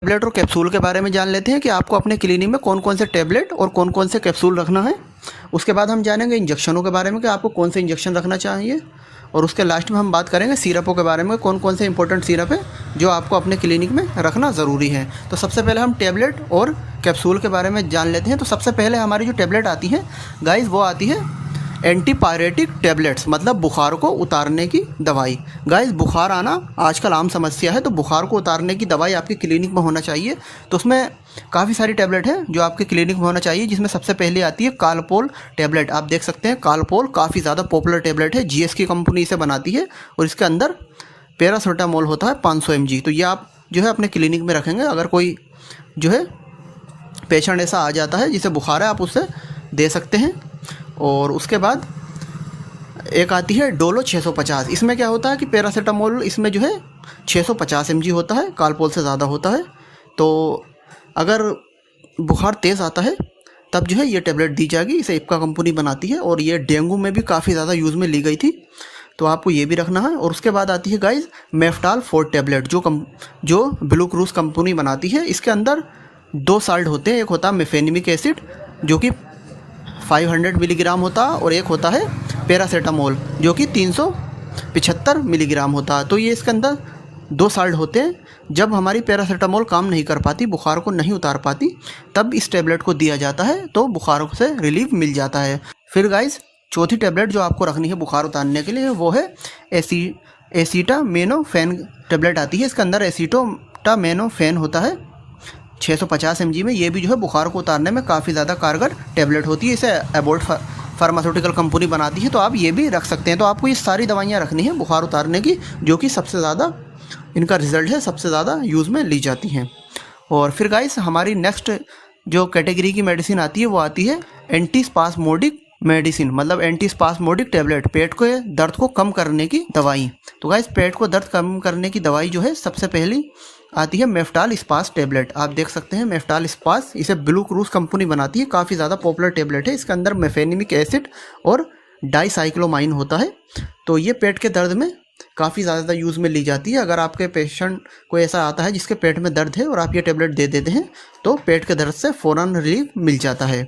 Tablet और capsule के बारे में जान लेते हैं कि आपको अपने क्लिनिक में कौन कौन से टेबलेट और कौन कौन से कैप्सूल रखना है। उसके बाद हम जानेंगे इंजेक्शनों के बारे में कि आपको कौन से इंजेक्शन रखना चाहिए, और उसके लास्ट में हम बात करेंगे सिरपों के बारे में, कौन कौन से इंपॉर्टेंट सिरप है जो आपको अपने क्लिनिक में रखना ज़रूरी है। तो सबसे पहले हम टेबलेट और कैप्सूल के बारे में जान लेते हैं। तो सबसे पहले हमारी जो टेबलेट आती है गाइस, वो आती है एंटीपायरेटिक टेबलेट्स, मतलब बुखार को उतारने की दवाई। गाइस, बुखार आना आजकल आम समस्या है, तो बुखार को उतारने की दवाई आपके क्लिनिक में होना चाहिए। तो उसमें काफ़ी सारी टेबलेट है जो आपके क्लिनिक में होना चाहिए, जिसमें सबसे पहले आती है कालपोल टेबलेट। आप देख सकते हैं कालपोल काफ़ी ज़्यादा पॉपुलर टेबलेट है, जीएस की कंपनी इसे बनाती है, और इसके अंदर पैरासिटामोल होता है 500 mg। तो ये आप जो है अपने क्लिनिक में रखेंगे। अगर कोई जो है पेशेंट ऐसा आ जाता है जिसे बुखार है, आप उससे दे सकते हैं। और उसके बाद एक आती है डोलो 650। इसमें क्या होता है कि पैरासिटामोल इसमें जो है 650 mg होता है, कालपोल से ज़्यादा होता है। तो अगर बुखार तेज़ आता है तब जो है ये टेबलेट दी जाएगी। इसे इप्का कंपनी बनाती है, और ये डेंगू में भी काफ़ी ज़्यादा यूज़ में ली गई थी, तो आपको ये भी रखना है। और उसके बाद आती है गाइस मेफ्टाल 4 टेबलेट, जो ब्लू क्रूज कंपनी बनाती है। इसके अंदर 2 साल्ट होते हैं, एक होता है मेफेनिमिक एसिड जो कि 500 मिलीग्राम होता है, और एक होता है पैरासिटामोल जो कि 375 मिलीग्राम होता है। तो ये इसके अंदर 2 साल्ट होते हैं। जब हमारी पैरासिटामोल काम नहीं कर पाती, बुखार को नहीं उतार पाती, तब इस टेबलेट को दिया जाता है, तो बुखार से रिलीफ मिल जाता है। फिर गाइस, चौथी टेबलेट जो आपको रखनी है बुखार उतारने के लिए, वो है एसिटामिनोफेन टेबलेट आती है। इसके अंदर एसिटामिनोफेन होता है 650 mg में। ये भी जो है बुखार को उतारने में काफ़ी ज़्यादा कारगर टेबलेट होती है। इसे एबोट फार्मास्यूटिकल कंपनी बनाती है, तो आप ये भी रख सकते हैं। तो आपको ये सारी दवाइयाँ रखनी है बुखार उतारने की, जो कि सबसे ज़्यादा इनका रिजल्ट है, सबसे ज़्यादा यूज़ में ली जाती हैं। और फिर गाइस, हमारी नेक्स्ट जो कैटेगरी की मेडिसिन आती है वो आती है एंटीस्पास्मोडिक मेडिसिन, मतलब एंटीस्पास्मोडिक टेबलेट, पेट के दर्द को कम करने की दवाई। तो गाइस, पेट को दर्द कम करने की दवाई जो है सबसे पहली आती है मेफ्टाल स्पास टेबलेट। आप देख सकते हैं मेफ्टाल स्पास, इसे ब्लू क्रूज कंपनी बनाती है, काफ़ी ज़्यादा पॉपुलर टेबलेट है। इसके अंदर मेफेनिमिक एसिड और डाइसाइक्लोमाइन होता है। तो ये पेट के दर्द में काफ़ी ज़्यादा यूज़ में ली जाती है। अगर आपके पेशेंट को ऐसा आता है जिसके पेट में दर्द है और आप ये टेबलेट दे देते हैं, तो पेट के दर्द से फ़ौरन रिलीफ मिल जाता है।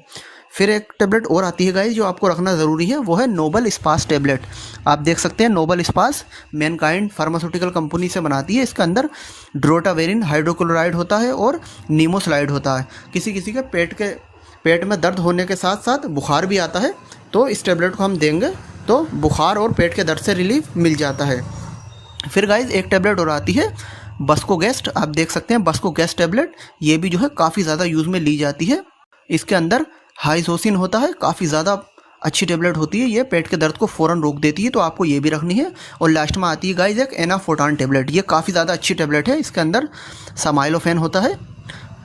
फिर एक टेबलेट और आती है गाइस जो आपको रखना ज़रूरी है, वो है नोबल स्पास टेबलेट। आप देख सकते हैं नोबल स्पास मैनकाइंड फार्मास्यूटिकल कंपनी से बनाती है। इसके अंदर ड्रोटावेरिन हाइड्रोक्लोराइड होता है और नीमोसलाइड होता है। किसी किसी के पेट में दर्द होने के साथ साथ बुखार भी आता है, तो इस टेबलेट को हम देंगे तो बुखार और पेट के दर्द से रिलीफ मिल जाता है। फिर गाइस, एक टेबलेट और आती है बस्कोगेस्ट। आप देख सकते हैं बस्कोगेस्ट टेबलेट, ये भी जो है काफ़ी ज़्यादा यूज़ में ली जाती है। इसके अंदर हाइजोसिन होता है, काफ़ी ज़्यादा अच्छी टेबलेट होती है, ये पेट के दर्द को फ़ौरन रोक देती है, तो आपको ये भी रखनी है। और लास्ट में आती है गाइस एक एनाफोर्टान टेबलेट, ये काफ़ी ज़्यादा अच्छी टेबलेट है। इसके अंदर समाइलोफेन होता है,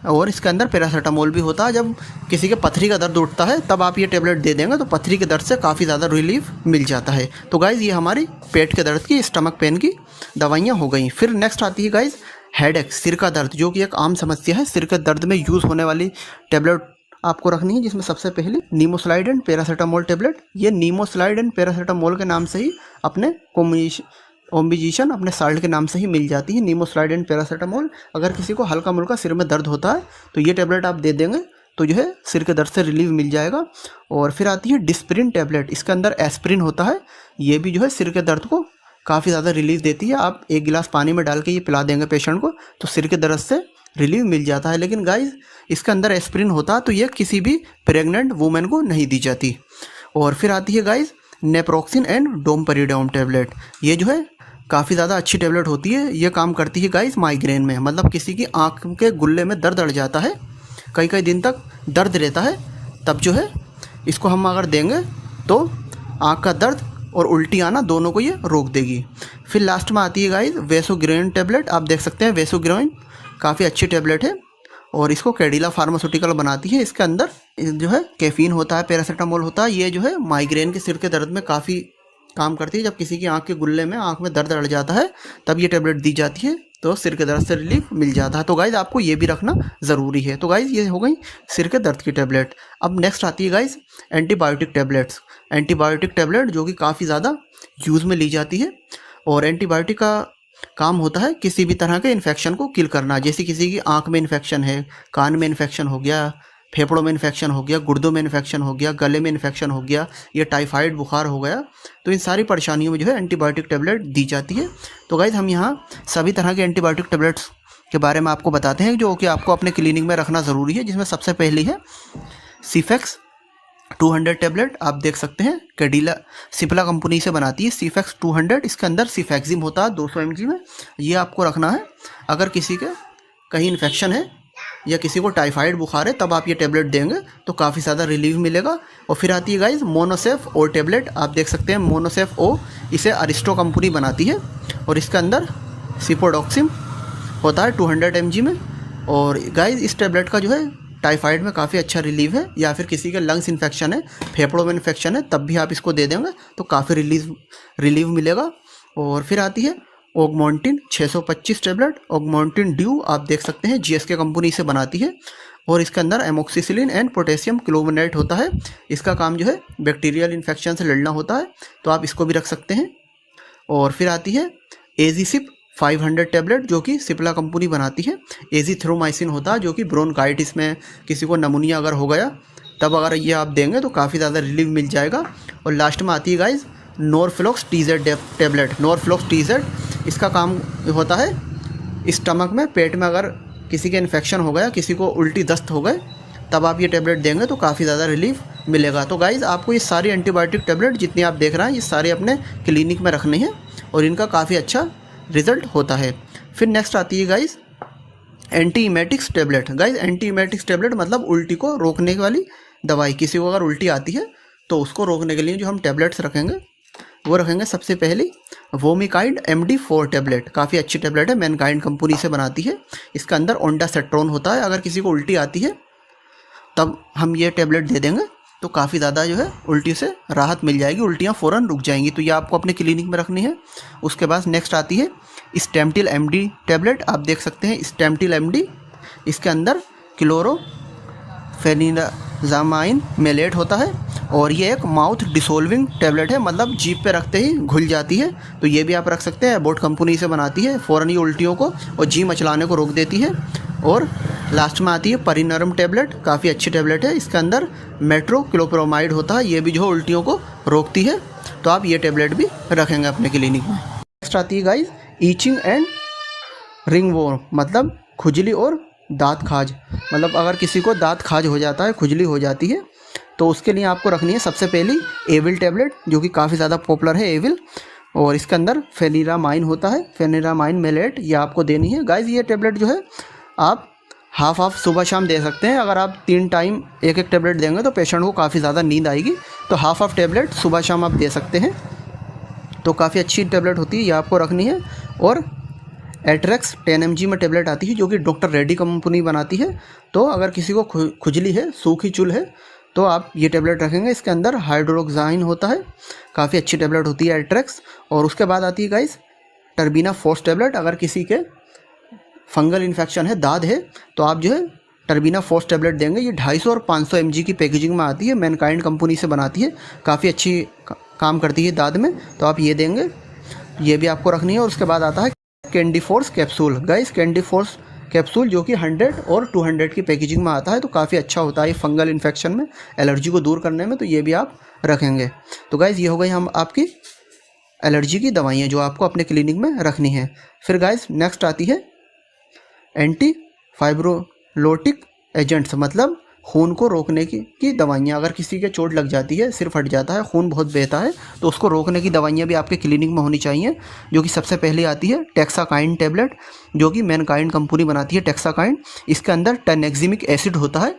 और इसके अंदर पैरासिटामोल भी होता है। जब किसी के पथरी का दर्द उठता है तब आप ये टेबलेट दे देंगे, तो पथरी के दर्द से काफ़ी ज़्यादा रिलीफ मिल जाता है। तो गाइज़, ये हमारी पेट के दर्द की, स्टमक पेन की दवाइयाँ हो गई। फिर नेक्स्ट आती है गाइज़ हेडेक, सिर का दर्द, जो कि एक आम समस्या है। सिर के दर्द में यूज़ होने वाली टेबलेट आपको रखनी है, जिसमें सबसे पहले नीमोसलाइड एंड पैरासिटामोल टेबलेट। ये नीमोसलाइड एंड पैरासिटामोल के नाम से ही अपने कॉम्बिनेशन अपने साल्ट के नाम से ही मिल जाती है, नीमोसलाइड एंड पैरासिटामोल। अगर किसी को हल्का मुल्का सिर में दर्द होता है तो ये टेबलेट आप दे देंगे, तो जो है सिर के दर्द से रिलीफ मिल जाएगा। और फिर आती है डिस्प्रिन टेबलेट, इसके अंदर एस्प्रिन होता है, ये भी जो है सिर के दर्द को काफ़ी ज़्यादा रिलीफ देती है। आप 1 गिलास पानी में डाल के ये पिला देंगे पेशेंट को, तो सिर के दर्द से रिलीफ मिल जाता है। लेकिन गाइस, इसके अंदर एस्प्रिन होता है, तो ये किसी भी प्रेग्नेंट वुमेन को नहीं दी जाती। और फिर आती है guys naproxen and domperidone tablet, ये जो है काफ़ी ज़्यादा अच्छी टेबलेट होती है। ये काम करती है गाइस माइग्रेन में, मतलब किसी की आँख के गुल्ले में दर्द अड़ जाता है, कई कई दिन तक दर्द रहता है, तब जो है इसको हम अगर देंगे तो आँख का दर्द और उल्टी आना दोनों को ये रोक देगी। फिर लास्ट में आती है गाइस वेसोग्रेन टेबलेट। आप देख सकते हैं वेसोग्रेन काफ़ी अच्छी टेबलेट है, और इसको कैडिला फार्मास्यूटिकल बनाती है। इसके अंदर जो है कैफीन होता है, पैरासिटामोल होता है। ये जो है माइग्रेन के सिर के दर्द में काफ़ी काम करती है। जब किसी की आँख के गुल्ले में आँख में दर्द अड़ जाता है तब ये टेबलेट दी जाती है, तो सिर के दर्द से रिलीफ मिल जाता है। तो गाइज़, आपको ये भी रखना ज़रूरी है। तो गाइज़, ये हो गई सिर के दर्द की टेबलेट। अब नेक्स्ट आती है guys antibiotic tablets. Antibiotic tablet जो कि काफ़ी ज़्यादा यूज़ में ली जाती है, और एंटीबायोटिक का काम होता है किसी भी तरह के इन्फेक्शन को किल करना। जैसे किसी की आँख में इन्फेक्शन है, कान में इन्फेक्शन हो गया, फेफड़ों में इन्फेक्शन हो गया, गुर्दों में इन्फेक्शन हो गया, गले में इन्फेक्शन हो गया, या टाइफाइड बुखार हो गया, तो इन सारी परेशानियों में जो है एंटीबायोटिक टेबलेट दी जाती है। तो गाइज हम यहाँ सभी तरह के एंटीबायोटिक टेबलेट्स के बारे में आपको बताते हैं जो कि आपको अपने क्लिनिक में रखना ज़रूरी है। जिसमें सबसे पहली है सीफेक्स 200 टेबलेट। आप देख सकते हैं कैडिला सिप्ला कंपनी से बनाती है सीफेक्स 200। इसके अंदर सीफेक्सिम होता है 200 mg में। ये आपको रखना है। अगर किसी के कहीं इन्फेक्शन है या किसी को टाइफाइड बुखार है तब आप ये टेबलेट देंगे तो काफ़ी ज़्यादा रिलीफ मिलेगा। और फिर आती है गाइज मोनोसेफ ओ टेबलेट। आप देख सकते हैं मोनोसेफ ओ, इसे अरिस्टो कंपनी बनाती है और इसके अंदर सिपोडॉक्सिम होता है 200 mg में। और गाइज इस टेबलेट का जो है टाइफाइड में काफ़ी अच्छा रिलीफ है, या फिर किसी के लंग्स इन्फेक्शन है, फेफड़ों में इन्फेक्शन है, तब भी आप इसको दे देंगे तो काफ़ी रिलीफ मिलेगा। और फिर आती है ऑगमेंटिन 625 टेबलेट। ऑगमेंटिन ड्यू आप देख सकते हैं जीएसके कंपनी से बनाती है और इसके अंदर एमोक्सिसिलिन एंड पोटेशियम क्लोमिनेट होता है। इसका काम जो है बैक्टीरियल इन्फेक्शन से लड़ना होता है, तो आप इसको भी रख सकते हैं। और फिर आती है एजीसिप 500 टेबलेट जो कि सिप्ला कंपनी बनाती है। एजीथ्रोमाइसिन होता है जो कि ब्रोंकाइटिस में किसी को नमूनिया अगर हो गया तब अगर ये आप देंगे तो काफ़ी ज़्यादा रिलीफ मिल जाएगा। और लास्ट में आती है गाइज नॉरफ्लॉक्स TZ टेबलेट। नॉरफ्लॉक्स TZ इसका काम होता है स्टमक में, पेट में अगर किसी के इन्फेक्शन हो गया, किसी को उल्टी दस्त हो गए, तब आप ये टेबलेट देंगे तो काफ़ी ज़्यादा रिलीफ मिलेगा। तो गाइज़ आपको ये सारी एंटीबायोटिक टेबलेट जितनी आप देख रहे हैं ये सारे अपने क्लिनिक में रखने हैं और इनका काफ़ी अच्छा रिज़ल्ट होता है। फिर नेक्स्ट आती है गाइज़ एंटीइमेटिक्स टेबलेट। गाइज़ एंटीइमेटिक्स टेबलेट मतलब उल्टी को रोकने वाली दवाई। किसी को अगर उल्टी आती है तो उसको रोकने के लिए जो हम टेबलेट्स रखेंगे वो रखेंगे सबसे पहली वोमिकाइड MD4 टेबलेट। काफ़ी अच्छी टेबलेट है, मैनकाइंड कंपनी से बनाती है। इसके अंदर ओंडासेट्रोन होता है। अगर किसी को उल्टी आती है तब हम ये टेबलेट दे देंगे तो काफ़ी ज़्यादा जो है उल्टी से राहत मिल जाएगी, उल्टियाँ फ़ौरन रुक जाएंगी। तो ये आपको अपने क्लिनिक में रखनी है। उसके बाद नेक्स्ट आती है स्टेमटिल MD टेबलेट। आप देख सकते हैं स्टेमटिल MD, इसके अंदर क्लोरोफेनिराज़ामाइन मेलेट होता है और ये एक माउथ डिसोल्विंग टेबलेट है, मतलब जीभ पे रखते ही घुल जाती है। तो ये भी आप रख सकते हैं। एबॉट कंपनी से बनाती है, फ़ौरन ये उल्टियों को और जी मचलाने को रोक देती है। और लास्ट में आती है परिनरम टेबलेट। काफ़ी अच्छी टेबलेट है। इसके अंदर मेट्रोक्लोप्रोमाइड होता है, ये भी जो उल्टियों को रोकती है। तो आप ये टेबलेट भी रखेंगे अपने क्लिनिक में। नेक्स्ट आती है गाइज ईचिंग एंड रिंगवॉर्म, मतलब खुजली और दाँत खाज। मतलब अगर किसी को दाँत खाज हो जाता है, खुजली हो जाती है, तो उसके लिए आपको रखनी है सबसे पहली एविल टेबलेट जो कि काफ़ी ज़्यादा पॉपुलर है एविल। और इसके अंदर फेनिरामाइन होता है, फेनिरामाइन मेलेट, ये आपको देनी है। गाइज ये टेबलेट जो है आप हाफ सुबह शाम दे सकते हैं। अगर आप 3 टाइम एक टेबलेट देंगे तो पेशेंट को काफ़ी ज़्यादा नींद आएगी, तो हाफ टेबलेट सुबह शाम आप दे सकते हैं। तो काफ़ी अच्छी टेबलेट होती है, ये आपको रखनी है। और एट्रेक्स 10 mg में टेबलेट आती है जो कि डॉक्टर रेड्डी कंपनी बनाती है। तो अगर किसी को खुजली है, सूखी चुल है, तो आप ये टेबलेट रखेंगे। इसके अंदर हाइड्रोक्साइन होता है, काफ़ी अच्छी टेबलेट होती है एट्रेक्स। और उसके बाद आती है गाइस टर्बिना फोर्स टेबलेट। अगर किसी के फंगल इन्फेक्शन है, दाद है, तो आप जो है टर्बिना फोर्स टेबलेट देंगे। ये 250 और 500 mg की पैकेजिंग में आती है, मैनकाइंड कंपनी से बनाती है, काफ़ी अच्छी काम करती है दाद में, तो आप ये देंगे, ये भी आपको रखनी है। और उसके बाद आता है candy force capsule. Guys candy force capsule जो कि 100 और 200 की पैकेजिंग में आता है, तो काफ़ी अच्छा होता है फंगल इन्फेक्शन में, एलर्जी को दूर करने में, तो ये भी आप रखेंगे। तो गाइस ये हो गई हम आपकी एलर्जी की दवाइयाँ जो आपको अपने क्लिनिक में रखनी है। फिर गाइस नेक्स्ट आती है एंटी फाइब्रोलोटिक एजेंट्स, मतलब खून को रोकने की दवाइयाँ। अगर किसी के चोट लग जाती है, सिर फट जाता है, खून बहुत बहता है, तो उसको रोकने की दवाइयाँ भी आपके क्लिनिक में होनी चाहिए। जो कि सबसे पहले आती है टेक्साकाइन टेबलेट जो कि मैनकाइंड कंपनी बनाती है, टेक्साकाइन। इसके अंदर टेनेक्जिमिक एसिड होता है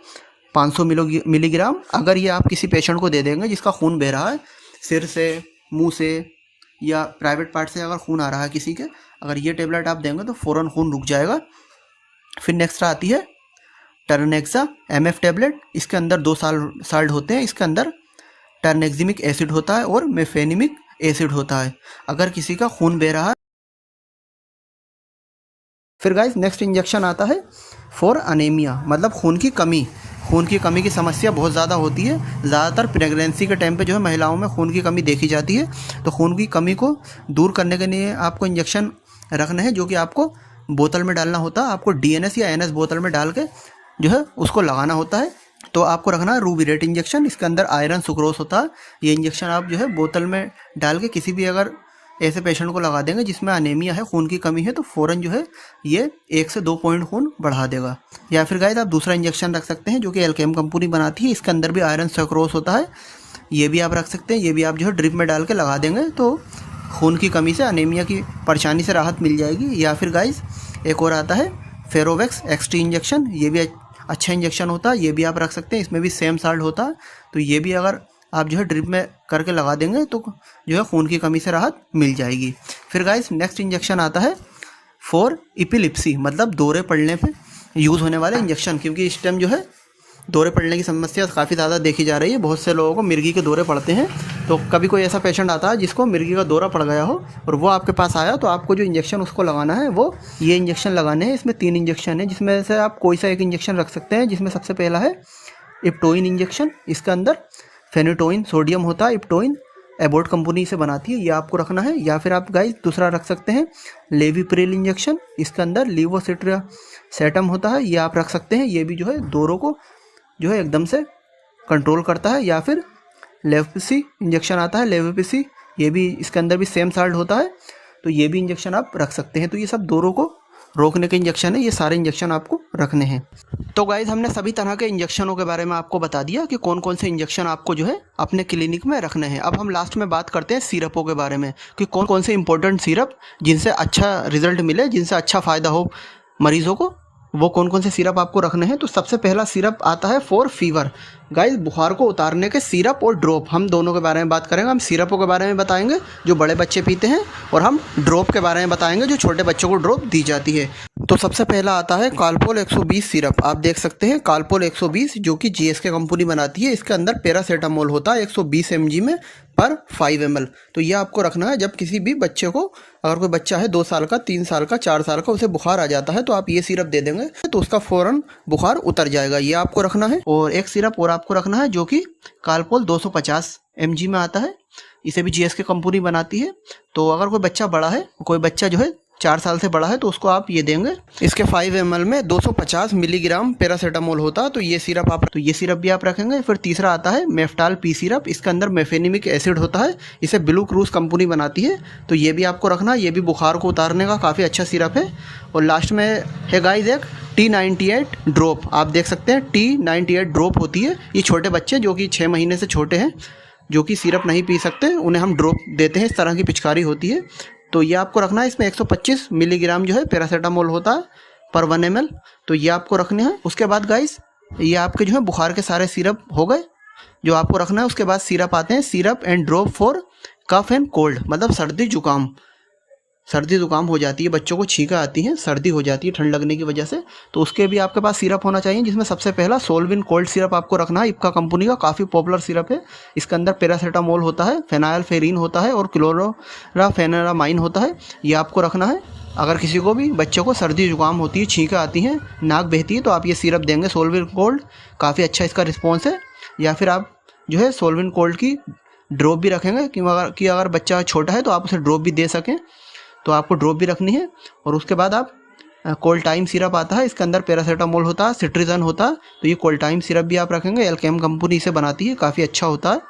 500 मिलीग्राम। अगर ये आप किसी पेशेंट को दे देंगे जिसका खून बह रहा है, सिर से, मुँह से या प्राइवेट पार्ट से अगर खून आ रहा है किसी के, अगर ये टेबलेट आप देंगे तो फ़ौरन खून रुक जाएगा। फिर नेक्स्ट आती है टर्नेक्सा MF टेबलेट। इसके अंदर 2 साल्ट होते हैं। इसके अंदर टर्नेक्जिमिक एसिड होता है और मेफेनिमिक एसिड होता है, अगर किसी का खून बह रहा है। फिर गाइस नेक्स्ट इंजेक्शन आता है फॉर अनेमिया, मतलब खून की कमी। खून की कमी की समस्या बहुत ज़्यादा होती है, ज़्यादातर प्रेगनेंसी के टाइम पे जो है महिलाओं में खून की कमी देखी जाती है। तो खून की कमी को दूर करने के लिए आपको इंजेक्शन रखने हैं, जो कि आपको बोतल में डालना होता है। आपको DNS या NS बोतल में डाल के जो है उसको लगाना होता है। तो आपको रखना है रूबिरेट इंजेक्शन, इसके अंदर आयरन सुक्रोस होता है। ये इंजेक्शन आप जो है बोतल में डाल के किसी भी अगर ऐसे पेशेंट को लगा देंगे जिसमें अनीमिया है, खून की कमी है, तो फ़ौरन जो है ये 1 से 2 पॉइंट खून बढ़ा देगा। या फिर गाइस आप दूसरा इंजेक्शन रख सकते हैं जो कि एल्केम कंपनी बनाती है, इसके अंदर भी आयरन सुक्रोस होता है, ये भी आप रख सकते हैं। ये भी आप जो है ड्रिप में डाल के लगा देंगे तो खून की कमी से, अनीमिया की परेशानी से राहत मिल जाएगी। या फिर गाइस एक और आता है फेरोवेक्स XT इंजेक्शन, ये भी अच्छा इंजेक्शन होता है, ये भी आप रख सकते हैं। इसमें भी सेम साल्ट होता है, तो ये भी अगर आप जो है ड्रिप में करके लगा देंगे तो जो है खून की कमी से राहत मिल जाएगी। फिर गाइस नेक्स्ट इंजेक्शन आता है फॉर एपिलेप्सी, मतलब दौरे पड़ने पे यूज़ होने वाले इंजेक्शन, क्योंकि इस टाइम जो है दौरे पड़ने की समस्या काफ़ी ज़्यादा देखी जा रही है। बहुत से लोगों को मिर्गी के दौरे पड़ते हैं। तो कभी कोई ऐसा पेशेंट आता है जिसको मिर्गी का दौरा पड़ गया हो और वो आपके पास आया, तो आपको जो इंजेक्शन उसको लगाना है वो ये इंजेक्शन लगाने हैं। इसमें 3 इंजेक्शन है, जिसमें से आप कोई सा एक इंजेक्शन रख सकते हैं। जिसमें सबसे पहला है इप्टोइन इंजेक्शन, इसके अंदर फेनिटोइन सोडियम होता है, इप्टोइन एबॉट कंपनी से बनाती है, ये आपको रखना है। या फिर आप गाइस दूसरा रख सकते हैं लेविप्रिल इंजेक्शन, इसके अंदर लीवोसिट्रासेटम होता है, ये आप रख सकते हैं। ये भी जो है दौरों को जो है एकदम से कंट्रोल करता है। या फिर लेवपिसी इंजेक्शन आता है, लेवपिसी, ये भी इसके अंदर भी सेम साल्ट होता है, तो ये भी इंजेक्शन आप रख सकते हैं। तो ये सब दौरों को रोकने के इंजेक्शन है, ये सारे इंजेक्शन आपको रखने हैं। तो गाइज हमने सभी तरह के इंजेक्शनों के बारे में आपको बता दिया कि कौन कौन से इंजेक्शन आपको जो है अपने क्लिनिक में रखने हैं। अब हम लास्ट में बात करते हैं सिरपों के बारे में कि कौन कौन से इंपॉर्टेंट सिरप जिनसे अच्छा रिजल्ट मिले, जिनसे अच्छा फ़ायदा हो मरीज़ों को, वो कौन कौन से सिरप आपको रखने हैं। तो सबसे पहला सिरप आता है फॉर फीवर। गाइस बुखार को उतारने के सिरप और ड्रॉप, हम दोनों के बारे में बात करेंगे। हम सिरपों के बारे में बताएंगे जो बड़े बच्चे पीते हैं, और हम ड्रॉप के बारे में बताएंगे जो छोटे बच्चों को ड्रॉप दी जाती है। तो सबसे पहला आता है कालपोल 120 सिरप। आप देख सकते हैं कालपोल 120 जो कि GSK कंपनी बनाती है। इसके अंदर पैरासीटामोल होता है 120 mg में पर 5 ml। तो ये आपको रखना है जब किसी भी बच्चे को, अगर कोई बच्चा है 2 साल का, 3 साल का, 4 साल का, उसे बुखार आ जाता है तो आप ये सिरप दे देंगे तो उसका फ़ौरन बुखार उतर जाएगा। ये आपको रखना है। और एक सिरप और आपको रखना है जो कि कालपोल 250 mg में आता है, इसे भी GSK कंपनी बनाती है। तो अगर कोई बच्चा बड़ा है, कोई बच्चा जो है 4 साल से बड़ा है, तो उसको आप ये देंगे। इसके 5 ml में 250 मिलीग्राम पैरासीटामोल होता है, तो ये सिरप आप, तो ये सिरप भी आप रखेंगे। फिर तीसरा आता है मेफ्टाल P सिरप, इसके अंदर मेफेनिमिक एसिड होता है, इसे ब्लू क्रूज कंपनी बनाती है, तो ये भी आपको रखना है। ये भी बुखार को उतारने का काफ़ी अच्छा सिरप है। और लास्ट में है गाइस एक T98 ड्रॉप। आप देख सकते हैं T98 ड्रॉप होती है। ये छोटे बच्चे जो कि 6 महीने से छोटे हैं, जो कि सिरप नहीं पी सकते, उन्हें हम ड्रॉप देते हैं। इस तरह की पिचकारी होती है, तो ये आपको रखना है। इसमें 125 मिलीग्राम जो है पैरासीटामोल होता है पर 1 ml, तो ये आपको रखने हैं। उसके बाद गाइस ये आपके जो है बुखार के सारे सिरप हो गए जो आपको रखना है। उसके बाद सिरप आते हैं syrup and drop for cough and cold, मतलब सर्दी जुकाम, सर्दी जुकाम हो जाती है, बच्चों को छींका आती है, सर्दी हो जाती है ठंड लगने की वजह से, तो उसके भी आपके पास सिरप होना चाहिए। जिसमें सबसे पहला सोलविन कोल्ड सिरप आपको रखना है। इप्का कंपनी का काफ़ी पॉपुलर सिरप है। इसके अंदर पैरासीटामोल होता है, फेनाइलफेरिन होता है और क्लोरोराफेनेरामाइन होता है, ये आपको रखना है। अगर किसी को भी बच्चों को सर्दी जुकाम होती है, छींका आती है, नाक बहती है, तो आप ये सिरप देंगे सोलविन कोल्ड, काफ़ी अच्छा इसका रिस्पॉन्स है। या फिर आप जो है सोलविन कोल्ड की ड्रॉप भी रखेंगे कि अगर बच्चा छोटा है तो आप उसे ड्रॉप भी दे सकें, तो आपको ड्रॉप भी रखनी है। और उसके बाद आप कोल्ड टाइम सिरप आता है, इसके अंदर पैरासीटामोल होता है, सिट्रिजन होता है, तो ये कोल्ड टाइम सिरप भी आप रखेंगे। एल्केम कंपनी से बनाती है, काफ़ी अच्छा होता है।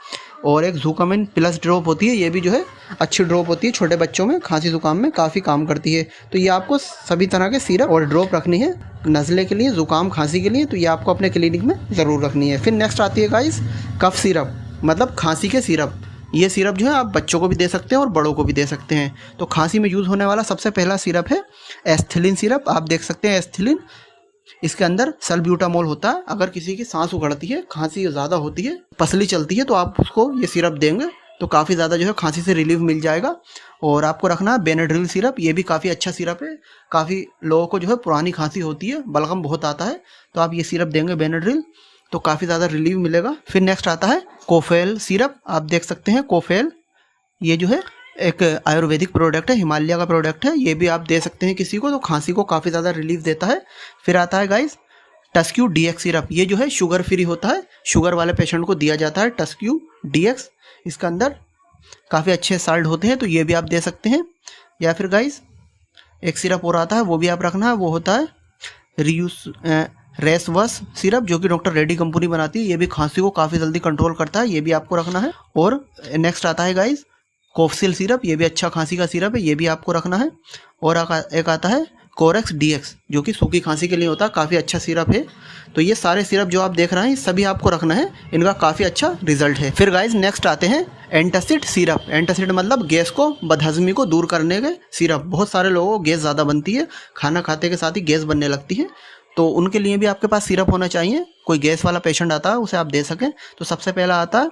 और एक जूकामिन प्लस ड्रॉप होती है, ये भी जो है अच्छी ड्रॉप होती है, छोटे बच्चों में खांसी जुकाम में काफ़ी काम करती है। तो ये आपको सभी तरह के सिरप और ड्रॉप रखनी है नज़ले के लिए, जुकाम खांसी के लिए, तो ये आपको अपने क्लिनिक में ज़रूर रखनी है। फिर नेक्स्ट आती है गाइस कफ सिरप, मतलब खांसी के सिरप। ये सिरप जो है आप बच्चों को भी दे सकते हैं और बड़ों को भी दे सकते हैं। तो खांसी में यूज़ होने वाला सबसे पहला सिरप है एस्थेलिन सिरप। आप देख सकते हैं एस्थेलिन, इसके अंदर सल्ब्यूटामोल होता है। अगर किसी की सांस उखड़ती है, खांसी ज़्यादा होती है, पसली चलती है, तो आप उसको ये सिरप देंगे तो काफ़ी ज़्यादा जो है खांसी से रिलीफ मिल जाएगा। और आपको रखना है बेनाड्रिल सिरप, ये भी काफ़ी अच्छा सिरप है। काफ़ी लोगों को जो है पुरानी खांसी होती है, बलगम बहुत आता है, तो आप ये सिरप देंगे बेनाड्रिल, तो काफ़ी ज़्यादा रिलीफ मिलेगा। फिर नेक्स्ट आता है कोफेल सिरप। आप देख सकते हैं कोफेल, ये जो है एक आयुर्वेदिक प्रोडक्ट है, हिमालय का प्रोडक्ट है, ये भी आप दे सकते हैं किसी को, तो खांसी को काफ़ी ज़्यादा रिलीफ देता है। फिर आता है गाइस टस्क्यू DX सिरप, ये जो है शुगर फ्री होता है, शुगर वाले पेशेंट को दिया जाता है टस्क्यू DX। इसके अंदर काफ़ी अच्छे साल्ट होते हैं, तो ये भी आप दे सकते हैं। या फिर गाइस एक सिरप और आता है, वो भी आप रखना है, वो होता है रेसवस सिरप, जो कि डॉक्टर रेड्डी कंपनी बनाती है। ये भी खांसी को काफ़ी जल्दी कंट्रोल करता है, ये भी आपको रखना है। और नेक्स्ट आता है गाइस कोफसिल सिरप, ये भी अच्छा खांसी का सिरप है, ये भी आपको रखना है। और एक आता है कोरेक्स डीएक्स, जो कि सूखी खांसी के लिए होता है, काफ़ी अच्छा सिरप है। तो ये सारे सिरप जो आप देख रहे हैं सभी आपको रखना है, इनका काफ़ी अच्छा रिजल्ट है। फिर गाइस नेक्स्ट आते हैं एंटासिड सिरप। एंटासिड मतलब गैस को, बदहजमी को दूर करने के सिरप। बहुत सारे लोगों को गैस ज़्यादा बनती है, खाना खाते के साथ ही गैस बनने लगती है, तो उनके लिए भी आपके पास सिरप होना चाहिए। कोई गैस वाला पेशेंट आता है उसे आप दे सकें। तो सबसे पहला आता है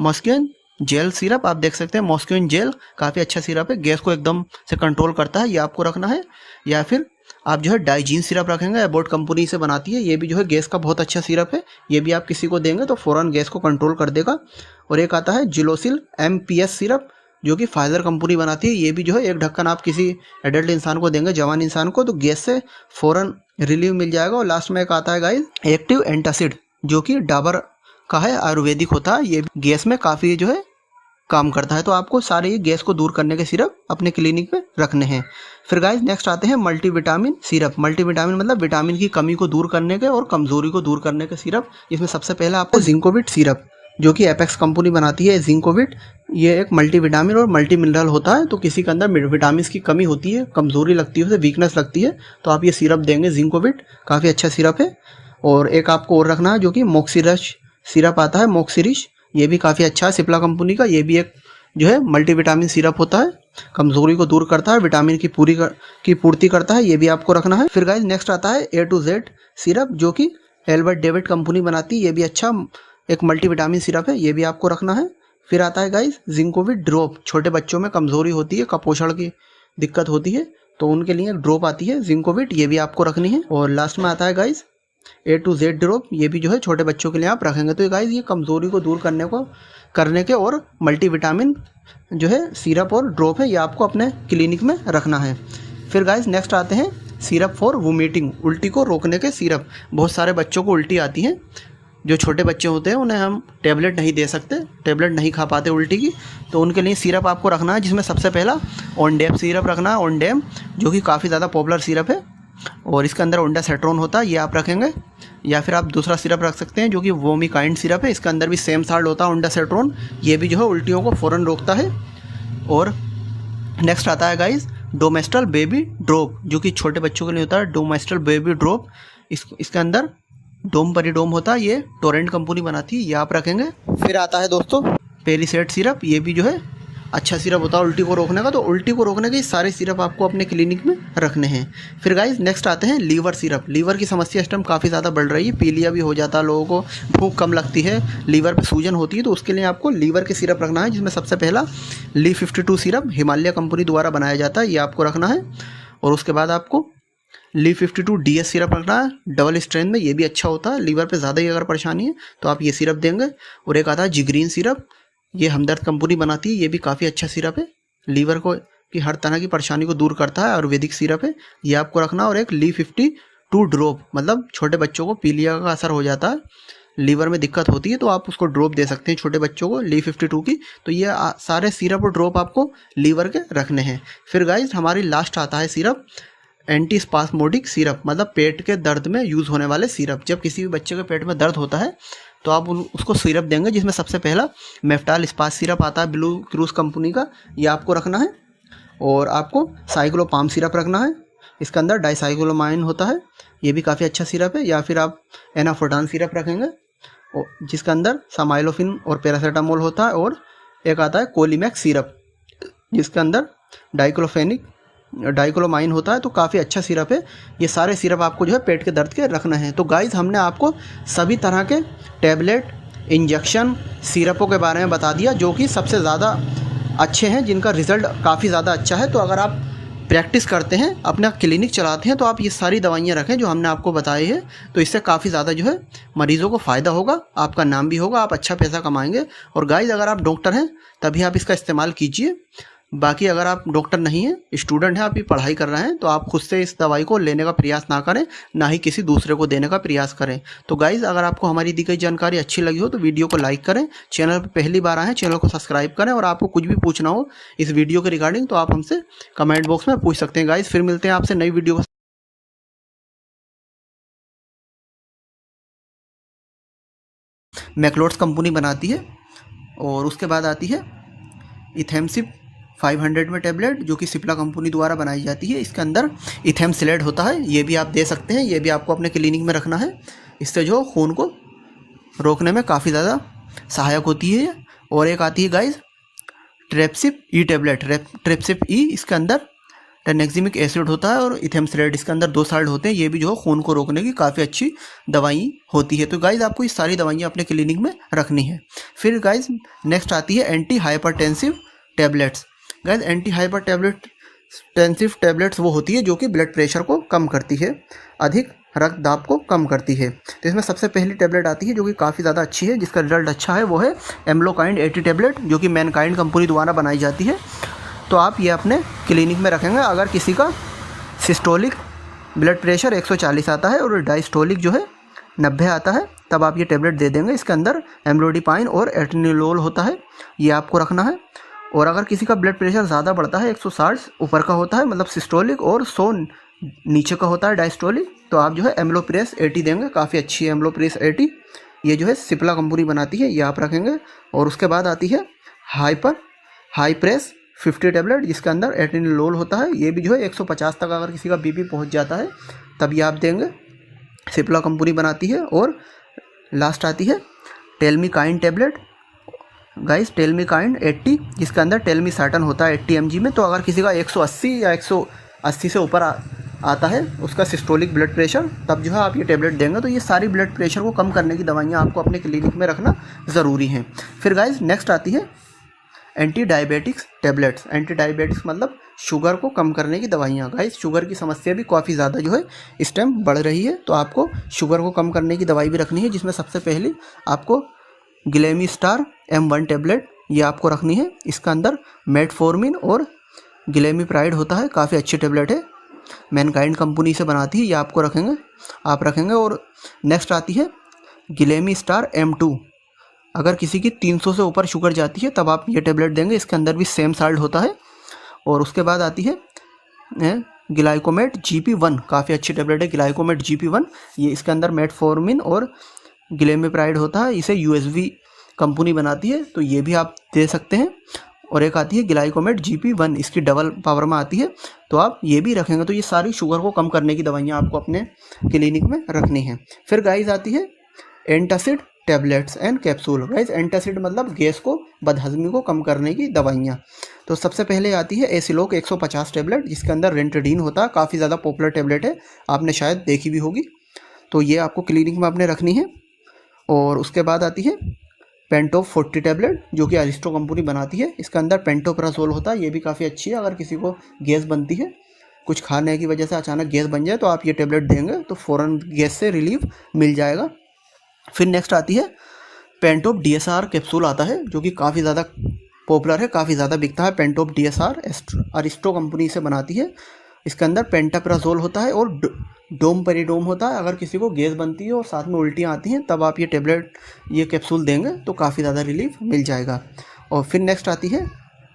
मॉस्किन जेल सिरप, आप देख सकते हैं मॉस्किन जेल काफ़ी अच्छा सिरप है, गैस को एकदम से कंट्रोल करता है, ये आपको रखना है। या फिर आप जो है डाइजीन सिरप रखेंगे, एबोट कंपनी से बनाती है, ये भी जो है गैस का बहुत अच्छा सिरप है, ये भी आप किसी को देंगे तो फ़ौरन गैस को कंट्रोल कर देगा। और एक आता है जिलोसिल MPS सिरप, जो कि फाइजर कंपनी बनाती है, ये भी जो है एक ढक्कन आप किसी एडल्ट इंसान को देंगे, जवान इंसान को, तो गैस से फ़ौरन रिलीव मिल जाएगा। और लास्ट में एक आता है गाइस एक्टिव एंटासिड, जो कि डाबर का है, आयुर्वेदिक होता है, ये गैस में काफ़ी जो है काम करता है। तो आपको सारे ये गैस को दूर करने के सिरप अपने क्लिनिक में रखने हैं। फिर गाइस नेक्स्ट आते हैं मल्टीविटामिन सिरप। मल्टीविटामिन मतलब विटामिन की कमी को दूर करने के और कमजोरी को दूर करने के सिरप। इसमें सबसे पहला आपको जिंकोविट सिरप, जो कि एपेक्स कंपनी बनाती है। जिंकोविट ये एक मल्टीविटामिन और मल्टी मिनरल होता है, तो किसी के अंदर विटामिन की कमी होती है, कमजोरी लगती है, उसे वीकनेस लगती है, तो आप ये सिरप देंगे। जिंकोविट काफ़ी अच्छा सिरप है। और एक आपको और रखना है, जो कि मोक्सिरश सिरप आता है, मोक्सिरिश, ये भी काफ़ी अच्छा है, सिप्ला कंपनी का, ये भी एक जो है मल्टीविटामिन सिरप होता है, कमजोरी को दूर करता है, विटामिन की पूर्ति करता है, ये भी आपको रखना है। फिर गाइस नेक्स्ट आता है A to Z सिरप, जो कि एल्बर्ट डेविड कंपनी बनाती है, ये भी अच्छा एक मल्टीविटामिन सिरप है, ये भी आपको रखना है। फिर आता है गाइस जिंकोविट ड्रॉप, छोटे बच्चों में कमजोरी होती है, कुपोषण की दिक्कत होती है, तो उनके लिए एक ड्रॉप आती है जिंकोविट, ये भी आपको रखनी है। और लास्ट में आता है guys A to Z drop, ये भी जो है छोटे बच्चों के लिए आप रखेंगे। तो गाइस ये कमजोरी को दूर करने के और मल्टीविटामिन जो है सिरप और ड्रॉप है, ये आपको अपने क्लिनिक में रखना है। फिर गाइस नेक्स्ट आते हैं सिरप फॉर वोमिटिंग, उल्टी को रोकने के सिरप। बहुत सारे बच्चों को उल्टी आती है, जो छोटे बच्चे होते हैं उन्हें हम टैबलेट नहीं दे सकते, टैबलेट नहीं खा पाते उल्टी की, तो उनके लिए सिरप आपको रखना है, जिसमें सबसे पहला ओनडेम सिरप रखना है। ओनडेम जो कि काफ़ी ज़्यादा पॉपुलर सिरप है और इसके अंदर ओंडासेट्रोन होता है, ये आप रखेंगे। या फिर आप दूसरा सिरप रख सकते हैं, जो कि वोमिकाइंड सिरप है, इसके अंदर भी सेम साल्ट होता है ओंडासेट्रोन, ये भी जो है उल्टियों को फ़ौरन रोकता है। और नेक्स्ट आता है गाइस डोमेस्ट्रल बेबी ड्रॉप, जो कि छोटे बच्चों के लिए होता है, डोमेस्ट्रल बेबी ड्रॉप, इसके अंदर डोम परिडोम होता है, ये टोरेंट कंपनी बनाती है, ये आप रखेंगे। फिर आता है दोस्तों पेरिसेट सिरप, ये भी जो है अच्छा सिरप होता है उल्टी को रोकने का, तो उल्टी को रोकने के सारे सिरप आपको अपने क्लिनिक में रखने हैं। फिर गाइस नेक्स्ट आते हैं लीवर सिरप। लीवर की समस्या इस टाइम काफ़ी ज़्यादा बढ़ रही है, पीलिया भी हो जाता है लोगों को, भूख कम लगती है, लीवर पे सूजन होती है, तो उसके लिए आपको लीवर के सिरप रखना है, जिसमें सबसे पहला Li52 सिरप हिमालय कंपनी द्वारा बनाया जाता है, ये आपको रखना है। और उसके बाद आपको Li52 DS सिरप रखना है, डबल स्ट्रेंथ में, ये भी अच्छा होता है, लीवर पे ज़्यादा ही अगर परेशानी है तो आप ये सिरप देंगे। और एक आता है जिग्रीन सिरप, ये हमदर्द कंपनी बनाती है, ये भी काफ़ी अच्छा सिरप है, लीवर को की हर तरह की परेशानी को दूर करता है, आयुर्वेदिक सिरप है, ये आपको रखना। और एक Li52 ड्रॉप, मतलब छोटे बच्चों को पीलिया का असर हो जाता है, लीवर में दिक्कत होती है, तो आप उसको ड्रॉप दे सकते हैं छोटे बच्चों को, Li52 की। तो ये सारे सिरप और ड्रॉप आपको लीवर के रखने हैं। फिर गाइज हमारी लास्ट आता है सिरप एंटी स्पास्मोडिक सिरप, मतलब पेट के दर्द में यूज़ होने वाले सिरप। जब किसी भी बच्चे के पेट में दर्द होता है तो आप उसको सिरप देंगे, जिसमें सबसे पहला मेफ्टाल स्पास सिरप आता है ब्लू क्रूज कंपनी का, ये आपको रखना है। और आपको साइक्लोपाम सिरप रखना है, इसके अंदर डाइसाइक्लोमाइन होता है, ये भी काफ़ी अच्छा सिरप है। या फिर आप एनाफोर्टान सिरप रखेंगे, जिसके अंदर समाइलोफिन और पैरासीटामोल होता है। और एक आता है कोलीमैक्स सिरप, जिसके अंदर डाइक्लोमाइन होता है, तो काफ़ी अच्छा सिरप है। ये सारे सिरप आपको जो है पेट के दर्द के रखना है। तो गाइस हमने आपको सभी तरह के टैबलेट, इंजेक्शन, सिरपों के बारे में बता दिया, जो कि सबसे ज़्यादा अच्छे हैं, जिनका रिज़ल्ट काफ़ी ज़्यादा अच्छा है। तो अगर आप प्रैक्टिस करते हैं, अपना क्लिनिक चलाते हैं, तो आप ये सारी दवाइयाँ रखें जो हमने आपको बताई है, तो इससे काफ़ी ज़्यादा जो है मरीज़ों को फ़ायदा होगा, आपका नाम भी होगा, आप अच्छा पैसा कमाएंगे। और गाइस अगर आप डॉक्टर हैं तभी आप इसका इस्तेमाल कीजिए, बाकी अगर आप डॉक्टर नहीं हैं, स्टूडेंट हैं, आप ये पढ़ाई कर रहे हैं, तो आप खुद से इस दवाई को लेने का प्रयास ना करें, ना ही किसी दूसरे को देने का प्रयास करें। तो गाइज़, अगर आपको हमारी दी गई जानकारी अच्छी लगी हो तो वीडियो को लाइक करें, चैनल पर पहली बार आए हैं चैनल को सब्सक्राइब करें, और आपको कुछ भी पूछना हो इस वीडियो के रिगार्डिंग तो आप हमसे कमेंट बॉक्स में पूछ सकते हैं। गाइज़, फिर मिलते हैं आपसे नई वीडियो। मैक्लोड्स कंपनी बनाती है। और उसके बाद आती है इथेमसिप 500 में टैबलेट, जो कि सिप्ला कंपनी द्वारा बनाई जाती है। इसके अंदर इथेमसिलेट होता है, ये भी आप दे सकते हैं, ये भी आपको अपने क्लिनिक में रखना है। इससे जो खून को रोकने में काफ़ी ज़्यादा सहायक होती है। और एक आती है गाइज ट्रेप्सिप ई टैबलेट, ट्रेप्सिप ई, इसके अंदर टेनेक्जिमिक एसिड होता है और इथेमसिलेट, इसके अंदर 2 साल्ट होते हैं। ये भी जो है खून को रोकने की काफ़ी अच्छी दवाई होती है। तो गाइज, आपको ये सारी दवाइयाँ अपने क्लिनिक में रखनी है। फिर गाइज नेक्स्ट आती है anti hypertensive tablets. Guys, anti hypertensive tablets वो होती है जो कि ब्लड प्रेशर को कम करती है, अधिक रक्तदाब को कम करती है। तो इसमें सबसे पहली टैबलेट आती है जो कि काफ़ी ज़्यादा अच्छी है, जिसका रिजल्ट अच्छा है, वो है एम्लोकाइंड 80 टैबलेट, जो कि मैनकाइंड कंपनी द्वारा बनाई जाती है। तो आप ये अपने क्लिनिक में रखेंगे। अगर किसी का सिस्टोलिक ब्लड प्रेशर 140 आता है और डायस्टोलिक जो है 90 आता है, तब आप ये टैबलेट दे देंगे। इसके अंदर एम्लोडिपाइन और एटेनिलोल होता है, ये आपको रखना है। और अगर किसी का ब्लड प्रेशर ज़्यादा बढ़ता है, 160 ऊपर का होता है मतलब सिस्टोलिक, और 100 नीचे का होता है डायस्टोलिक, तो आप जो है एम्लोप्रेस 80 देंगे। काफ़ी अच्छी है एम्लोप्रेस 80, ये जो है सिप्ला कंपनी बनाती है, ये आप रखेंगे। और उसके बाद आती है हाईप्रेस 50 टैबलेट, जिसके अंदर एटेनिलोल होता है। ये भी जो है 150 तक अगर किसी का बीपी पहुंच जाता है तब ये आप देंगे, सिप्ला कंपनी बनाती है। और लास्ट आती है टेलमिकाइंड टैबलेट। गाइस, टेलमिकाइंड 80, जिसके अंदर टेलमिसाटन होता है 80 mg में। तो अगर किसी का 180 या 180 से ऊपर आता है उसका सिस्टोलिक ब्लड प्रेशर, तब जो है आप ये टैबलेट देंगे। तो ये सारी ब्लड प्रेशर को कम करने की दवाइयाँ आपको अपने क्लिनिक में रखना ज़रूरी हैं। फिर गाइस नेक्स्ट आती है anti diabetics tablets. Anti diabetics मतलब शुगर को कम करने की दवाइयाँ। गाइस, शुगर की समस्या भी काफ़ी ज़्यादा जो है इस टाइम बढ़ रही है, तो आपको शुगर को कम करने की दवाई भी रखनी है, जिसमें सबसे पहले आपको ग्लेमिस्टार M1 टैबलेट, ये आपको रखनी है। इसका अंदर मेटफॉर्मिन और ग्लेमिप्राइड होता है, काफ़ी अच्छी टैबलेट है, मैनकाइंड कंपनी से बनाती है, ये आपको आप रखेंगे। और नेक्स्ट आती है ग्लेमिस्टार M2। अगर किसी की 300 से ऊपर शुगर जाती है तब आप ये टैबलेट देंगे, इसके अंदर भी सेम साल्ट होता है। और उसके बाद आती है ग्लाइकोमेट GP1, काफ़ी अच्छी टैबलेट है ग्लाइकोमेट GP1, ये इसके अंदर मेटफॉर्मिन और ग्लेमिप्राइड होता है, इसे USV कंपनी बनाती है, तो ये भी आप दे सकते हैं। और एक आती है ग्लाइकोमेट GP1, इसकी डबल पावर में आती है, तो आप ये भी रखेंगे। तो ये सारी शुगर को कम करने की दवाइयाँ आपको अपने क्लिनिक में रखनी है। फिर गाइस आती है antacid tablets and capsule. Guys, antacid मतलब गैस को, बदहजमी को कम करने की दवाइयाँ। तो सबसे पहले आती है एसिलोक 150 टैबलेट, जिसके अंदर रेंटडीन होता है, काफ़ी ज़्यादा पॉपुलर टैबलेट है, आपने शायद देखी भी होगी, तो ये आपको क्लिनिक में आपने रखनी है। और उसके बाद आती है पेंटोप 40 टैबलेट, जो कि अरिस्टो कंपनी बनाती है, इसके अंदर पेंटोप्राजोल होता है, ये भी काफ़ी अच्छी है। अगर किसी को गैस बनती है, कुछ खाने की वजह से अचानक गैस बन जाए, तो आप ये टैबलेट देंगे तो फ़ौरन गैस से रिलीफ मिल जाएगा। फिर नेक्स्ट आती है पेंटोप DSR कैप्सूल आता है, जो कि काफ़ी ज़्यादा पॉपुलर है, काफ़ी ज़्यादा बिकता है। पेंटोप DSR अरिस्टो कंपनी से बनाती है, इसके अंदर पेंटाप्राजोल होता है और डोमपेरिडोम होता है। अगर किसी को गैस बनती है और साथ में उल्टियाँ आती हैं, तब आप ये टैबलेट, ये कैप्सूल देंगे तो काफ़ी ज़्यादा रिलीफ मिल जाएगा। और फिर नेक्स्ट आती है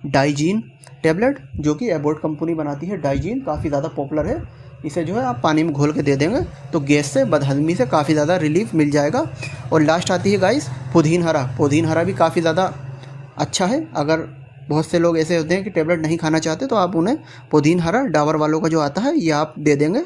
डाइजीन टैबलेट, जो कि एबॉट कंपनी बनाती है। डाइजीन काफ़ी ज़्यादा पॉपुलर है, इसे जो है आप पानी में घोल के दे देंगे तो गैस से, बदहजमी से काफ़ी ज़्यादा रिलीफ मिल जाएगा। और लास्ट आती है गाइस पुदीन हरा। पुदीन हरा भी काफ़ी ज़्यादा अच्छा है। अगर बहुत से लोग ऐसे होते हैं कि टैबलेट नहीं खाना चाहते, तो आप उन्हें पुदीन हरा, डाबर वालों का जो आता है, ये आप दे देंगे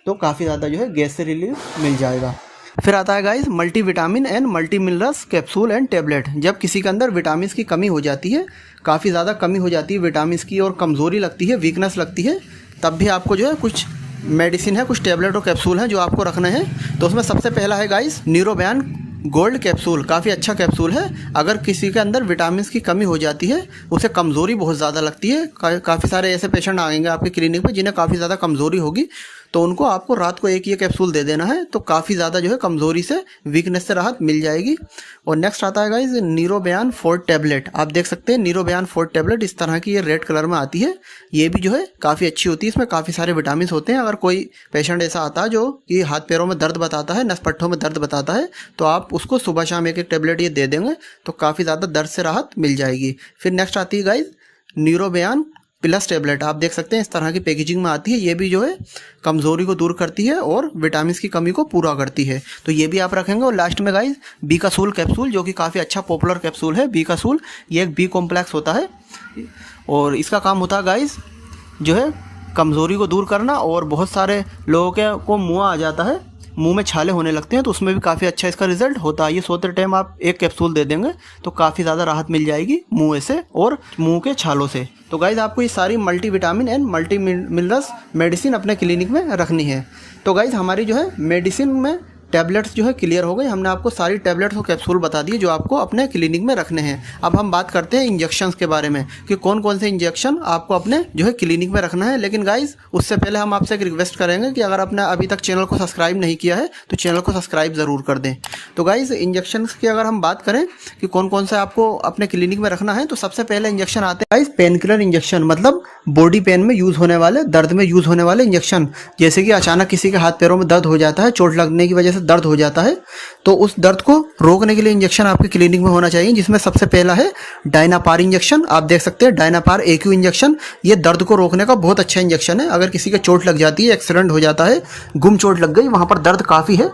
तो काफ़ी ज़्यादा जो है गैस से रिलीफ मिल जाएगा। फिर आता है guys multivitamin and multi minerals capsule and tablet. जब किसी के अंदर विटामिन की कमी हो जाती है, काफ़ी ज़्यादा कमी हो जाती है विटामिन की, और कमज़ोरी लगती है, वीकनेस लगती है, तब भी आपको जो है कुछ मेडिसिन है, कुछ टैबलेट और कैप्सूल हैं जो आपको रखना है। तो उसमें सबसे पहला है गाइस न्यूरोबैन गोल्ड कैप्सूल, काफ़ी अच्छा कैप्सूल है। अगर किसी के अंदर विटामिन की कमी हो जाती है, उसे कमज़ोरी बहुत ज़्यादा लगती है, काफ़ी सारे ऐसे पेशेंट आएंगे आपके क्लिनिक में जिन्हें काफ़ी ज़्यादा कमज़ोरी होगी, तो उनको आपको रात को एक ये कैप्सूल दे देना है, तो काफ़ी ज़्यादा जो है कमज़ोरी से, वीकनेस से राहत मिल जाएगी। और नेक्स्ट आता है गाइज नीरोबयान 4 टैबलेट। आप देख सकते हैं नीरोबयान 4 टैबलेट इस तरह की ये रेड कलर में आती है। ये भी जो है काफ़ी अच्छी होती है, इसमें काफ़ी सारे विटामिन होते हैं। अगर कोई पेशेंट ऐसा आता है जो कि हाथ पैरों में दर्द बताता है, नस पट्टों में दर्द बताता है, तो आप उसको सुबह शाम एक एक टैबलेट ये दे देंगे तो काफ़ी ज़्यादा दर्द से राहत मिल जाएगी। फिर नेक्स्ट आती है गाइज नीरोबयान प्लस टैबलेट। आप देख सकते हैं इस तरह की पैकेजिंग में आती है। ये भी जो है कमज़ोरी को दूर करती है और विटामिन की कमी को पूरा करती है, तो ये भी आप रखेंगे। और लास्ट में गाइज बीकासूल कैप्सूल, जो कि काफ़ी अच्छा पॉपुलर कैप्सूल है बीकासूल। ये एक बी कॉम्प्लेक्स होता है और इसका काम होता है गाइज जो है कमज़ोरी को दूर करना। और बहुत सारे लोगों को मुँह आ जाता है, मुंह में छाले होने लगते हैं, तो उसमें भी काफ़ी अच्छा इसका रिजल्ट होता है। ये सोते टाइम आप एक कैप्सूल दे देंगे तो काफ़ी ज़्यादा राहत मिल जाएगी मुंह से और मुंह के छालों से। तो गाइज आपको ये सारी multivitamin and multi minerals medicine अपने क्लिनिक में रखनी है। तो गाइज हमारी जो है मेडिसिन में टैबलेट्स जो है क्लियर हो गई। हमने आपको सारी टैबलेट्स और कैप्सूल बता दिए जो आपको अपने क्लिनिक में रखने हैं। अब हम बात करते हैं इंजेक्शंस के बारे में कि कौन कौन से इंजेक्शन आपको अपने जो है क्लिनिक में रखना है। लेकिन गाइज उससे पहले हम आपसे एक रिक्वेस्ट करेंगे कि अगर आपने अभी तक चैनल को सब्सक्राइब नहीं किया है तो चैनल को सब्सक्राइब ज़रूर कर दें। तो गाइज इंजेक्शंस की अगर हम बात करें कि कौन कौन से आपको अपने क्लिनिक में रखना है, तो सबसे पहले इंजेक्शन आते हैं गाइज पेन किलर इंजेक्शन, मतलब बॉडी पेन में यूज़ होने वाले, दर्द में यूज़ होने वाले इंजेक्शन। जैसे कि अचानक किसी के हाथ पैरों में दर्द हो जाता है, चोट लगने की वजह से दर्द हो जाता है, तो उस दर्द को रोकने के लिए इंजेक्शन आपके क्लिनिक में होना चाहिए, जिसमें सबसे पहला है डायनापार इंजेक्शन। आप देख सकते हैं डायनापार AQ इंजेक्शन। ये दर्द को रोकने का बहुत अच्छा इंजेक्शन है। अगर किसी के चोट लग जाती है, एक्सीडेंट हो जाता है, गुम चोट लग गई, वहाँ पर दर्द काफ़ी है,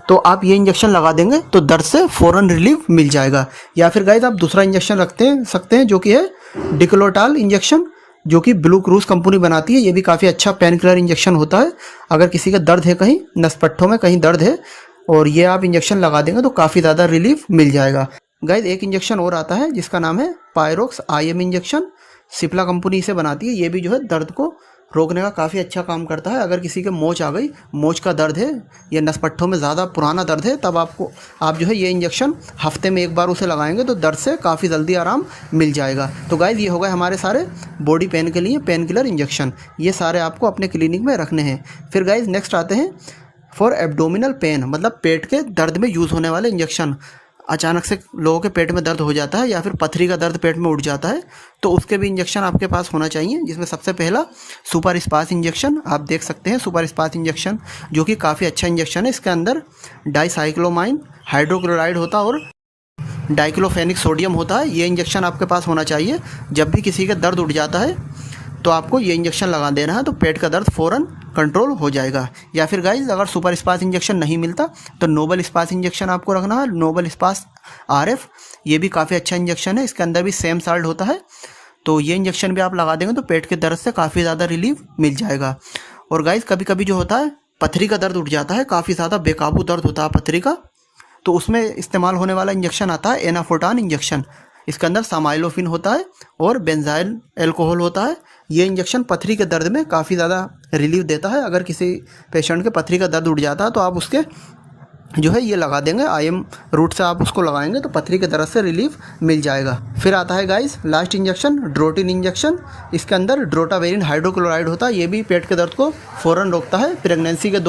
तो आप ये इंजेक्शन लगा देंगे तो दर्द से फ़ौरन रिलीफ मिल जाएगा। या फिर गाइस आप दूसरा इंजेक्शन सकते हैं जो कि है डिक्लोटाल इंजेक्शन, जो कि ब्लू क्रूज कंपनी बनाती है। ये भी काफ़ी अच्छा पेन किलर इंजेक्शन होता है। अगर किसी का दर्द है, कहीं नस पट्टों में कहीं दर्द है, और ये आप इंजेक्शन लगा देंगे तो काफ़ी ज़्यादा रिलीफ मिल जाएगा। गाइस एक इंजेक्शन और आता है जिसका नाम है पायरोक्स IM इंजेक्शन। सिप्ला कंपनी इसे बनाती है। ये भी जो है दर्द को रोकने का काफ़ी अच्छा काम करता है। अगर किसी के मोच आ गई, मोच का दर्द है या नस पट्टों में ज़्यादा पुराना दर्द है, तब आप जो है ये इंजेक्शन हफ्ते में एक बार उसे लगाएंगे तो दर्द से काफ़ी जल्दी आराम मिल जाएगा। तो गाइस ये हो गए हमारे सारे बॉडी पेन के लिए पेन किलर इंजेक्शन। ये सारे आपको अपने क्लिनिक में रखने हैं। फिर गाइस नेक्स्ट आते हैं फॉर एब्डोमिनल पेन, मतलब पेट के दर्द में यूज़ होने वाले इंजेक्शन। अचानक से लोगों के पेट में दर्द हो जाता है या फिर पथरी का दर्द पेट में उठ जाता है, तो उसके भी इंजेक्शन आपके पास होना चाहिए, जिसमें सबसे पहला सुपर स्पास इंजेक्शन। आप देख सकते हैं सुपर स्पास इंजेक्शन, जो कि काफ़ी अच्छा इंजेक्शन है। इसके अंदर डाइसाइक्लोमाइन हाइड्रोक्लोराइड होता है और डाइक्लोफेनिक सोडियम होता है। ये इंजेक्शन आपके पास होना चाहिए। जब भी किसी का दर्द उठ जाता है तो आपको ये इंजेक्शन लगा देना है, तो पेट का दर्द फ़ौरन कंट्रोल हो जाएगा। या फिर गाइज अगर सुपर स्पास इंजेक्शन नहीं मिलता तो नोबल स्पास इंजेक्शन आपको रखना है, नोबल स्पास RF। ये भी काफ़ी अच्छा इंजेक्शन है। इसके अंदर भी सेम साल्ट होता है, तो ये इंजेक्शन भी आप लगा देंगे तो पेट के दर्द से काफ़ी ज़्यादा रिलीफ मिल जाएगा। और गाइज कभी कभी जो होता है पथरी का दर्द उठ जाता है, काफ़ी ज़्यादा बेकाबू दर्द होता है पथरी का, तो उसमें इस्तेमाल होने वाला इंजेक्शन आता है एनाफोर्टान इंजेक्शन। इसके अंदर सामाइलोफिन होता है और बेंजाइल अल्कोहल होता है। ये इंजेक्शन पथरी के दर्द में काफ़ी ज़्यादा रिलीफ देता है। अगर किसी पेशेंट के पथरी का दर्द उठ जाता है तो आप उसके जो है ये लगा देंगे, IM रूट से आप उसको लगाएंगे तो पथरी के दर्द से रिलीफ मिल जाएगा। फिर आता है guys last injection Drotin injection. इसके अंदर ड्रोटावेरिन हाइड्रोक्लोराइड होता है। ये भी पेट के दर्द को फ़ौरन रोकता है। प्रेगनेंसी के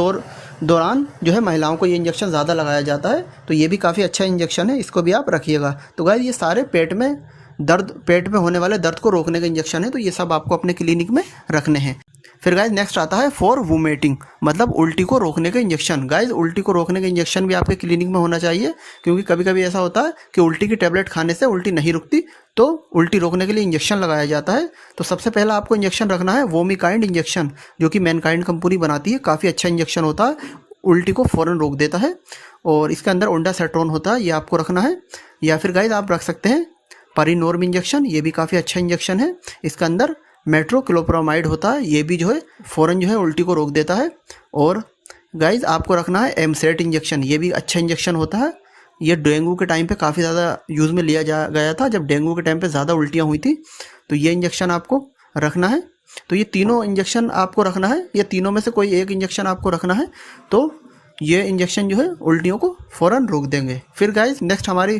दौरान जो है महिलाओं को ये इंजेक्शन ज़्यादा लगाया जाता है, तो ये भी काफ़ी अच्छा इंजेक्शन है, इसको भी आप रखिएगा। तो गाइस ये सारे पेट में होने वाले दर्द को रोकने के इंजेक्शन है, तो ये सब आपको अपने क्लिनिक में रखने हैं। फिर गाइज नेक्स्ट आता है फॉर वोमिटिंग, मतलब उल्टी को रोकने का इंजेक्शन। गाइज उल्टी को रोकने का इंजेक्शन भी आपके क्लिनिक में होना चाहिए, क्योंकि कभी कभी ऐसा होता है कि उल्टी की टेबलेट खाने से उल्टी नहीं रुकती, तो उल्टी रोकने के लिए इंजेक्शन लगाया जाता है। तो सबसे पहला आपको इंजेक्शन रखना है वोमिकाइंड इंजेक्शन, जो कि मैनकाइंड कंपनी बनाती है। काफ़ी अच्छा इंजेक्शन होता है, उल्टी को फ़ौरन रोक देता है। और इसके अंदर ओंडासेट्रोन होता है, ये आपको रखना है। या फिर गाइज आप रख सकते हैं परिनोर्म इंजेक्शन, ये भी काफ़ी अच्छा इंजेक्शन है। इसके अंदर मेट्रोक्लोप्रामाइड होता है, ये भी जो है फ़ौरन जो है उल्टी को रोक देता है। और गाइज आपको रखना है एमसेट इंजेक्शन, ये भी अच्छा इंजेक्शन होता है। ये डेंगू के टाइम पे काफ़ी ज़्यादा यूज़ में लिया गया था, जब डेंगू के टाइम पे ज़्यादा उल्टियाँ हुई थी, तो ये इंजेक्शन आपको रखना है। तो ये तीनों इंजेक्शन आपको रखना है, ये तीनों में से कोई एक इंजेक्शन आपको रखना है, तो ये इंजेक्शन जो है उल्टियों को फ़ौरन रोक देंगे। फिर गाइज नेक्स्ट हमारी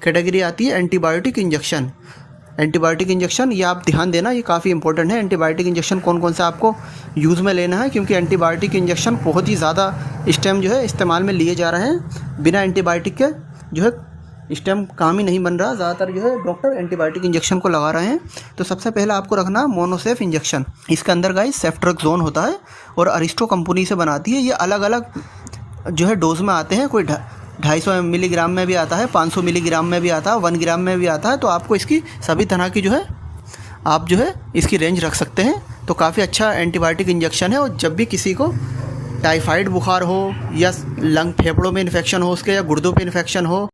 कैटेगरी आती है एंटीबायोटिक इंजेक्शन। एंटीबायोटिक इंजेक्शन, ये आप ध्यान देना, ये काफ़ी इंपॉर्टेंट है। एंटीबायोटिक इंजेक्शन कौन कौन सा आपको यूज़ में लेना है, क्योंकि एंटीबायोटिक इंजेक्शन बहुत ही ज़्यादा इस टाइम जो है इस्तेमाल में लिए जा रहे हैं। बिना एंटीबायोटिक के जो है इस टाइम काम ही नहीं बन रहा, ज़्यादातर जो है डॉक्टर एंटीबायोटिक इंजेक्शन को लगा रहे हैं। तो सबसे पहले आपको रखना मोनोसेफ इंजेक्शन। इसके अंदर गाइस सेफ्ट्रेक्सोन होता है और अरिस्टो कंपनी से बनाती है। ये अलग अलग जो है डोज में आते हैं, कोई 250 मिलीग्राम में भी आता है, 500 मिलीग्राम में भी आता है, 1 ग्राम में भी आता है। तो आपको इसकी सभी तरह की जो है आप जो है इसकी रेंज रख सकते हैं। तो काफ़ी अच्छा एंटीबायोटिक इंजेक्शन है। और जब भी किसी को टाइफाइड बुखार हो या लंग फेफड़ों में इन्फेक्शन हो उसके, या गुर्दों पे इन्फेक्शन हो,